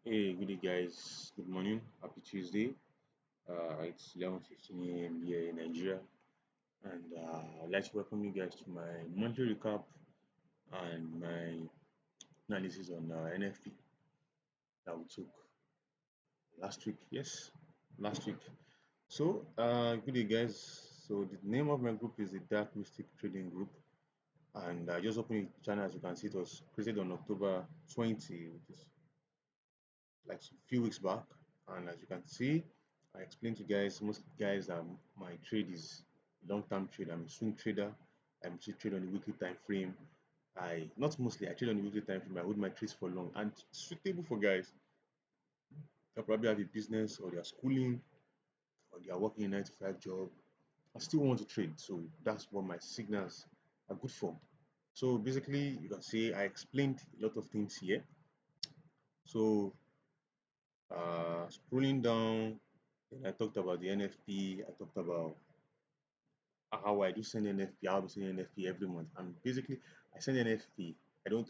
Hey, good day, guys. Good morning. Happy Tuesday. It's 11:15 a.m. here in Nigeria, and I'd like to welcome you guys to my monthly recap and my analysis on NFP that we took last week. Yes, last week. Good day, guys. So, the name of my group is the Dark Mystic Trading Group, and I just opened the channel. As you can see, it was created on October 20, which is like a few weeks back. And as you can see, I explained to guys, most guys that my trade is long-term trade. I'm a swing trader. I'm still trade on the weekly time frame. I not mostly I trade on the weekly time frame. I hold my trades for long and suitable for guys that probably have a business or they are schooling or they are working a 9 to 5 job. I still want to trade. So that's what my signals are good for. So basically you can see I explained a lot of things here. So scrolling down, then I talked about the NFP. I talked about how I do send NFP, how I send NFP every month. And basically, I send NFP. I don't.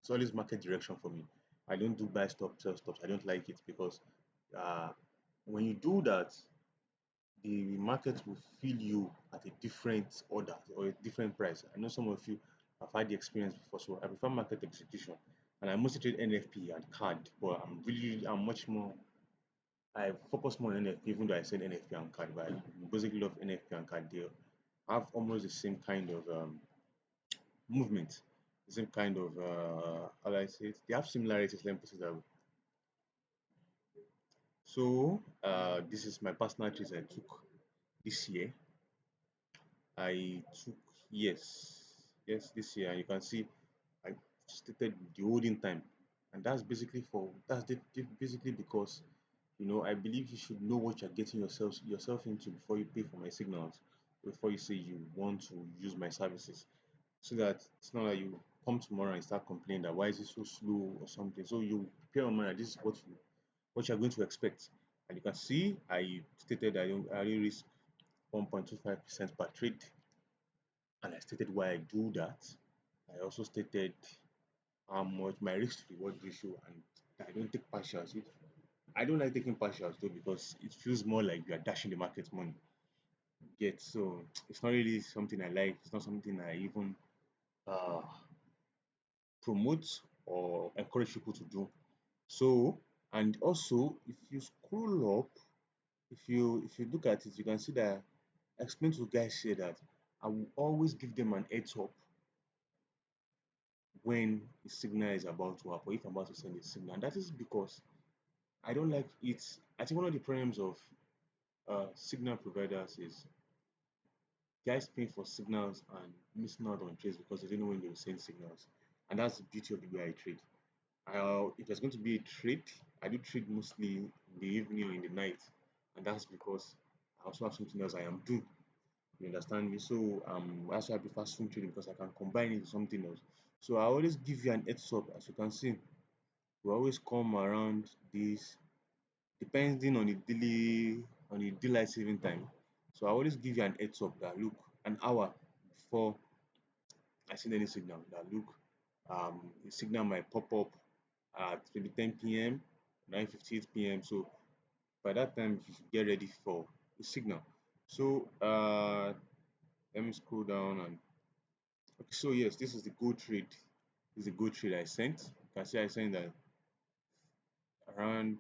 It's always market direction for me. I don't do buy stop, sell stops. I don't like it because uh, when you do that, the market will feel you at a different order or a different price. I know some of you have had the experience before, so I prefer market execution. And I mostly trade NFP and card, but I'm much more I focus more on NFP, even though I said NFP and card, but I basically love NFP and card. They have almost the same kind of movement, the same kind of, how do I say it? They have similarities, let me put it that way. This is my personal trades I took this year. I took, yes, yes, this year. And you can see I stated the holding time. And basically because I believe you should know what you're getting yourself into before you pay for my signals, before you say you want to use my services, so that it's not like you come tomorrow and start complaining that why is it so slow or something. So you prepare your mind that this is what you're going to expect. And you can see I stated I only risk 1.25% per trade, and I stated why I do that. I also stated how much my risk to reward ratio, and I don't take partials. I don't like taking partials though because it feels more like you are dashing the market money. Yet, so it's not really something I like. It's not something I even uh, promote or encourage people to do. So, and also, if you scroll up, if you look at it, you can see that I explained to guys here that I will always give them an heads up when a signal is about to happen, if I'm about to send a signal. And that is because I don't like it. I think one of the problems of signal providers is guys paying for signals and missing out on trades because they didn't know when they will send signals. And that's the beauty of the way I trade. If there's going to be a trade, I do trade mostly in the evening or in the night. And that's because I also have something else I am doing. You understand me? So that's why I prefer swing trading because I can combine it with something else. So I always give you an heads up. As you can see, we always come around this depending on the daylight saving time. So I always give you an heads up that look an hour before I send any signal that look the signal might pop up at maybe 10 p.m., 9:58 p.m. So by that time you should get ready for the signal. So let me scroll down and okay, so yes, this is the gold trade. This is the gold trade I sent. You can see I sent that around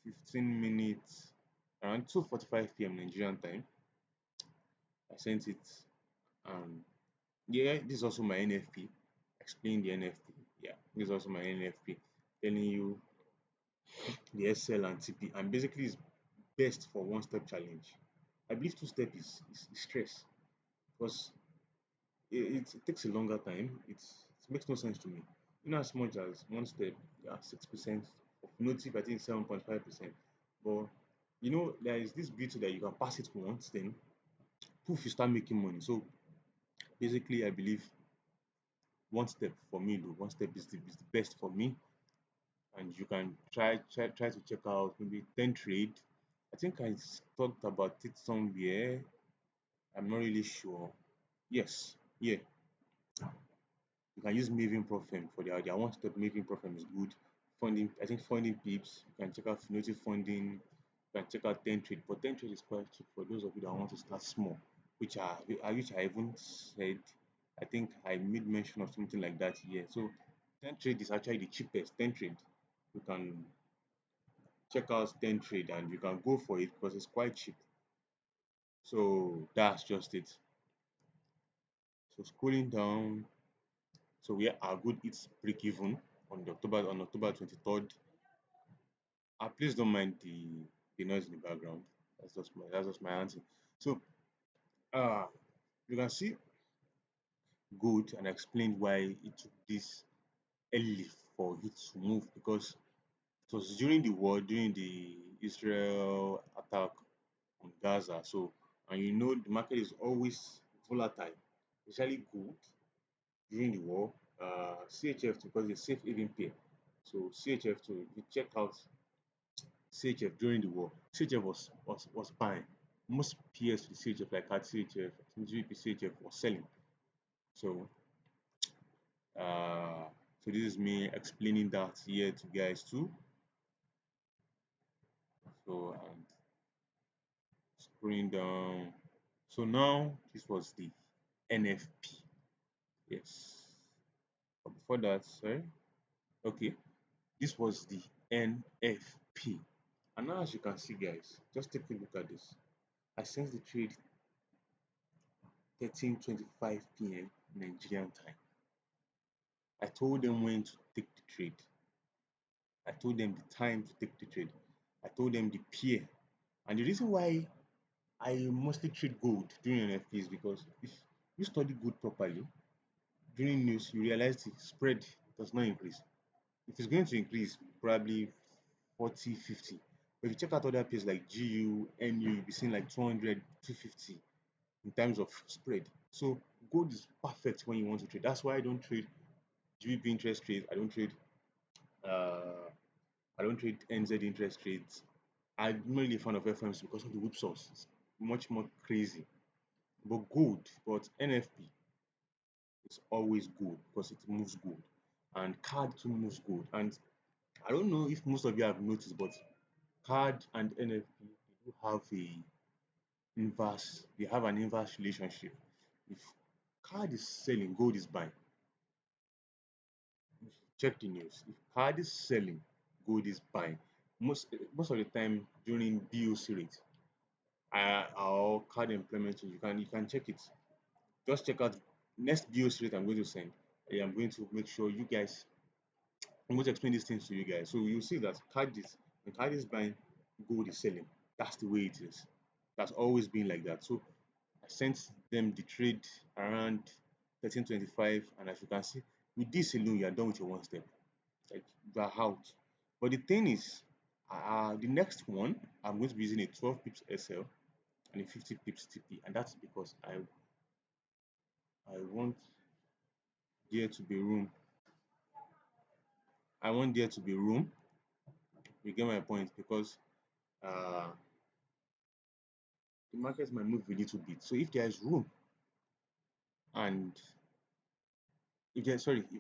15 minutes, around 2:45 p.m. Nigerian time. I sent it. Yeah, this is also my NFP. Explain the NFP. Yeah, this is also my NFP. Telling you the SL and TP, and basically it's best for one step challenge. I believe two step is stress because it takes a longer time. It makes no sense to me. In as much as one step, yeah, 6% of notice, I think 7.5%. But there is this beauty that you can pass it once, then poof, you start making money. So basically, I believe one step for me, though, one step is the best for me. And you can try to check out maybe 10 trade. I think talked about it somewhere. I'm not really sure. Yes, yeah. You can use Maven Profem for their one step Maven Profem is good. funding, I think funding pips. You can check out Finoti funding. You can check out 10 trade, but 10 trade is quite cheap for those of you that want to start small, which I even said. I think I made mention of something like that here. So 10 trade is actually the cheapest. 10 trade, you can check out 10 trade and you can go for it because it's quite cheap. So that's just it. So scrolling down, so where our good it's break even on October 23rd. Please don't mind the noise in the background. That's just my answer. So uh you can see gold and I explained why it took this early for it to move because it was during the war, during the Israel attack on Gaza. So and you know the market is always volatile, especially gold during the war. CHF because it's safe haven pair. So CHF to if you check out CHF during the war, CHF was buying. Most peers with CHF like had CHF, I think GBP CHF was selling. So uh so this is me explaining that here to guys too. So and scrolling down. So now this was the NFP. Yes. But before that, sorry. Okay. This was the NFP. And now as you can see guys, just take a look at this. I sent the trade 13:25 p.m. Nigerian time. I told them when to take the trade. I told them the time to take the trade. I told them the pair. And the reason why I mostly trade gold during NFP is because if you study gold properly, during news you realize the spread does not increase. If it's going to increase, probably 40, 50. But if you check out other pairs like GU, NU, you'll be seeing like 200, 250 in terms of spread. So gold is perfect when you want to trade. That's why I don't trade GBP interest rates. Uh, I don't trade NZ interest rates. I'm not really a fan of FMs because of the whipsaws. It's much more crazy. But NFP is always good because it moves good. And card too moves good. And I don't know if most of you have noticed, but card and NFP do have an inverse relationship. If card is selling, gold is buying. Check the news. If card is selling, gold is buying. Most of the time during BOC rate, or card employment, you can check it. Just check out next BOC rate I'm going to send. I am going to make sure you guys. I'm going to explain these things to you guys. So you see that when card is buying, gold is selling. That's the way it is. That's always been like that. So I sent them the trade around 13:25, and as you can see, with this alone, you are done with your one step. Like you are out. But the thing is, the next one, I'm going to be using a 12 pips SL and a 50 pips TP, and that's because I want there to be room. I want there to be room. You get my point because uh, the market might move a little bit. So if there is room, and if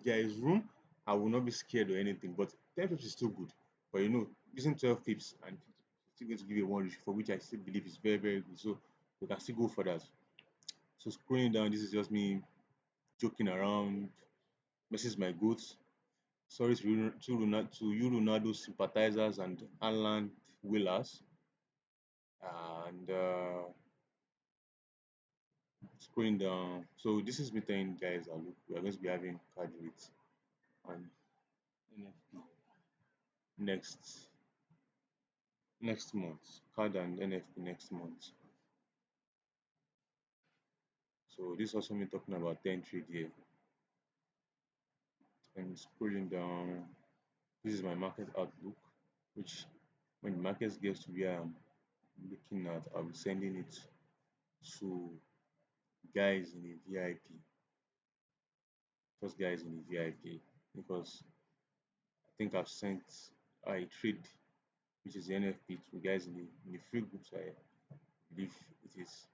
there is room, I will not be scared or anything. But 10 pips is still good. But using 12 pips and 50 pips is still going to give you a one reach for which I still believe is very, very good. So we can still go for that. So scrolling down, this is just me joking around, messes my goods. Sorry to you Ronaldo sympathizers and Alan Willers. And scrolling down. So this is me telling guys that look, we are going to be having card rates and NFP next next month. Card and NFP next month. So this is also me talking about 10 trade here. And scrolling down, this is my market outlook, which when the market gets to where I'm looking at, I'll be sending it to guys in the VIP. First guys in the VIP because I think I've sent a trade which is the NFP to guys in the free group. So I believe it is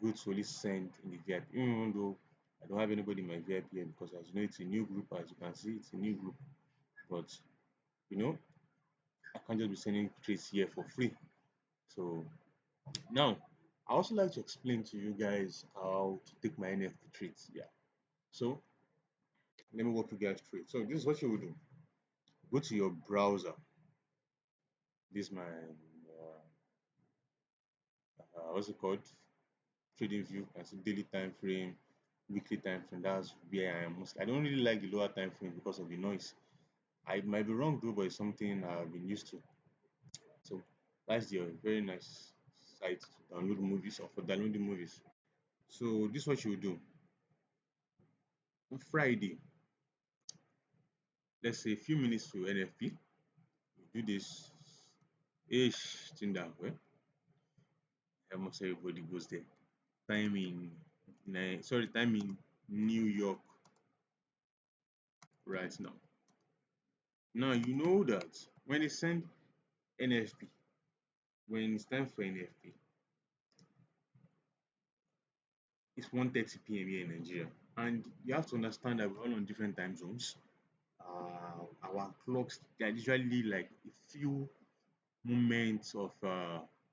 good to only send in the VIP, even though I don't have anybody in my VIP yet because as you know it's a new group, as you can see it's a new group. But You know, I can't just be sending trades here for free. So now, I also like to explain to you guys how to take my NFT trades. Yeah. So let me walk you guys through it. So this is what you will do. Go to your browser. This is my what's it called? Trading view. I see daily time frame, weekly time frame. That's where I am most. I don't really like the lower time frame because of the noise. I might be wrong though, but it's something I've been used to. So that's the very nice site to download movies or for downloading movies. So this is what you will do. On Friday, let's say a few minutes to NFP, you do this ish thing that way. Almost everybody goes there. Time in time in New York right now. Now you know that when they send NFP, when it's time for NFP, it's 1:30 p.m. here in Nigeria. And you have to understand that we're all on different time zones. Our clocks, they're usually like a few moments of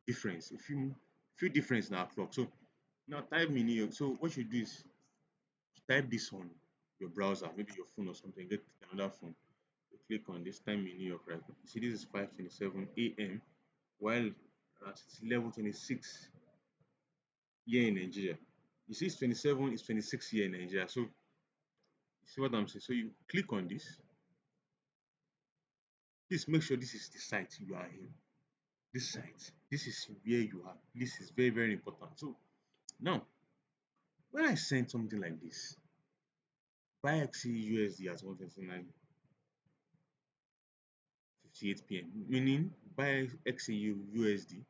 difference, a few difference in our clock. So now time in New York. So what you do is type this on your browser, maybe your phone or something, get another phone. You click on this time in New York right now. You see this is 5:27 a.m. while it's 11:26 here in Nigeria. You see it's 27, it's 26 here in Nigeria. So you see what I'm saying? So you click on this. Please make sure this is the site you are in. This site, this is where you are. This is very, very important. So now, when I send something like this, buy XE at 129.58 p.m., meaning buy XEU USD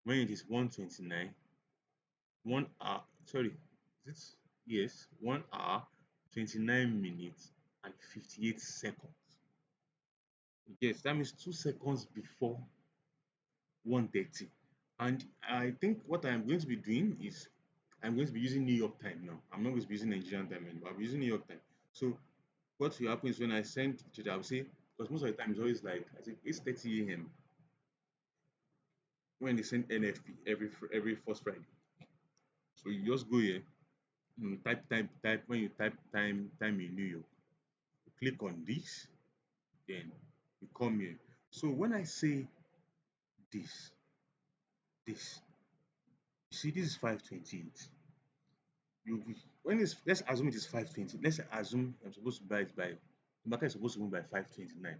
when it is 129, 1 hour, sorry, is it? Yes, 1 hour, 29 minutes, and 58 seconds. Yes, that means 2 seconds before 1:30. And I think what I'm going to be doing is I'm going to be using New York time now. I'm not going to be using Nigerian time anymore. I'll be using New York time. So what will happen is when I send to I'll say because most of the time it's always like I think 8:30 a.m. when they send NFP every first Friday. So you just go here, type when you type time in New York, you click on this, then you come here. So when I say this, this, you see this is 5:28. When it's let's assume it is 5:20. Let's assume I'm supposed to buy it by the market is supposed to move by 5:29.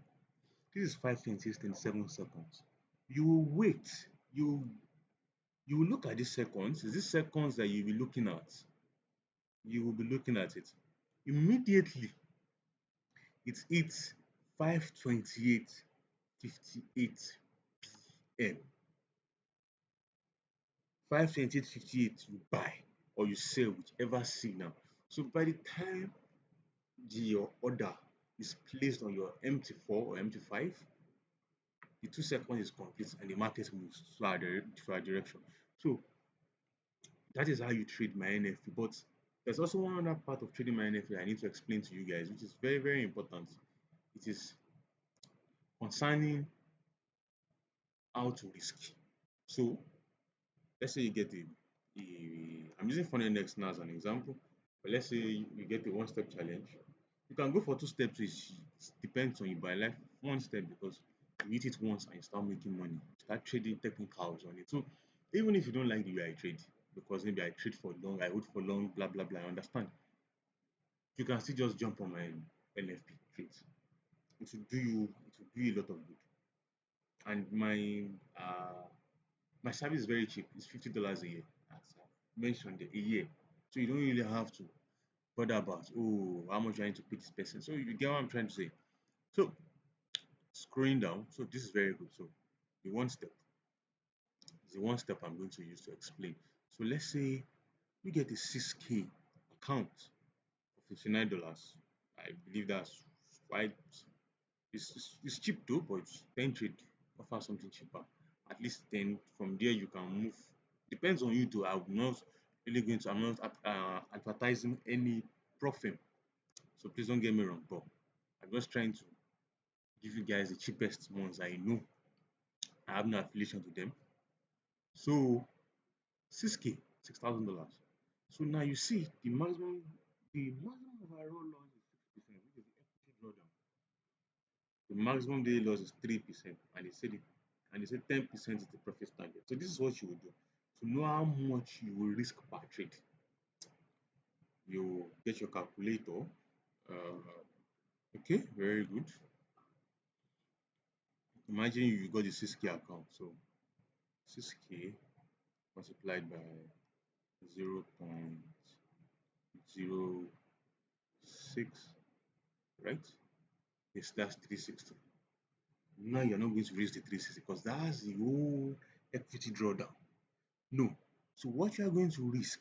This is 5:28, 27 seconds. You will wait. You will look at these seconds. Is this seconds that you'll be looking at? You will be looking at it. Immediately it hits 5:28:58 p.m. 5:28:58 you buy or you sell whichever signal. So by the time your order is placed on your MT4 or MT5, the 2 seconds is complete and the market moves to our direction. So that is how you trade my NFT. But there's also one other part of trading my NFT I need to explain to you guys, which is very, very important. It is concerning how to risk. So let's say you get I'm using Funnelnext now as an example, but let's say you get a one-step challenge. You can go for 2 steps, which depends on you. But I like one step because you hit it once and you start making money. You start trading technicals on it. So even if you don't like the way I trade, because maybe I trade for long, I hold for long, blah blah blah. I understand. You can still just jump on my NFP trades. It will do you a lot of good. And my service is very cheap. It's $50 a year, as I mentioned, a year. So you don't really have to bother about how much I need to pay this person. So you get what I'm trying to say. So scrolling down, so this is very good. So the one step is the one step I'm going to use to explain. So let's say you get a 6K account for $59. I believe that's quite it's cheap though, but ten trade offer something cheaper. At least then from there you can move. Depends on you too. I'm not really going to. I'm not advertising any profit. So please don't get me wrong, but I'm just trying to give you guys the cheapest ones I know. I have no affiliation to them. So 6K, $6,000. So now you see the maximum overall loss is 6%, which is the equity drawdown. The maximum daily loss is 3%, and they said 10% is the profit target. So this is what you will do. To know how much you will risk per trade, you get your calculator. Uh, okay, very good. Imagine you got the 6K account. So 6K multiplied by 0.06, right? Yes, that's 360. Now you're not going to raise the 360 because that's the whole equity drawdown. No. So what you are going to risk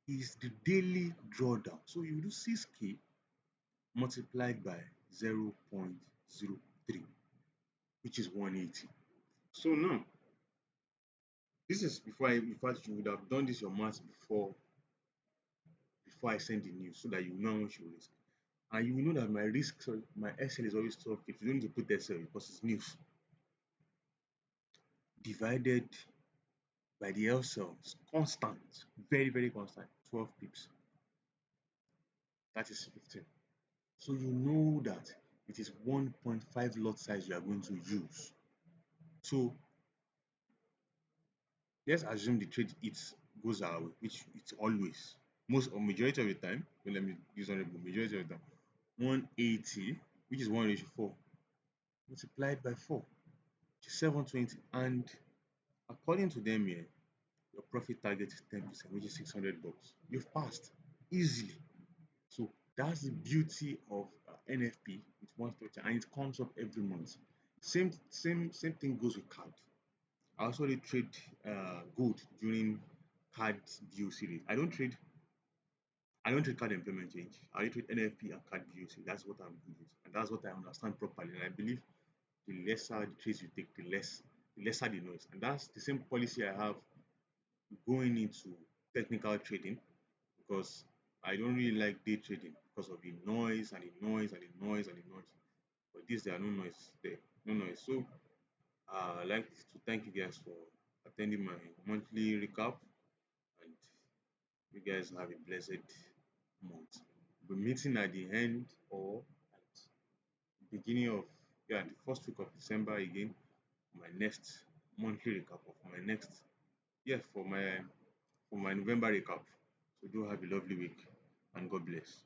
is the daily drawdown. So you do 6K multiplied by 0.03, which is 180. So now, this is before I, in fact, you would have done this your maths before I send the news so that you know how much you risk. And you will know that my risk, sorry, my SL is always 12. If you don't need to put SL because it's news, divided by the L cells, constant, very, very constant, 12 pips. That is 15. So you know that it is 1.5 lot size you are going to use. So let's assume the trade it goes our way, which it's always most or majority of the time. Well, let me use honorable majority of the time. 180, which is 1 ratio 4, multiplied by 4, which is 720. And according to them here, your profit target is 10%, which is $600. You've passed easily. So that's the beauty of NFP with one structure, and it comes up every month. Same thing goes with card. I also did trade gold during card BOC rate. I don't trade card employment change. I only trade NFP and card BOC. That's what I'm good with, and that's what I understand properly. And I believe the lesser the trades you take, the lesser the noise. And that's the same policy I have going into technical trading because I don't really like day trading because of the noise and the noise and the noise and the noise. But this there are no noise there, no noise. So I'd like to thank you guys for attending my monthly recap, and you guys have a blessed month. We'll be meeting at the end or at the beginning of the first week of December again for my next monthly recap of my next for my November recap. So do have a lovely week and God bless.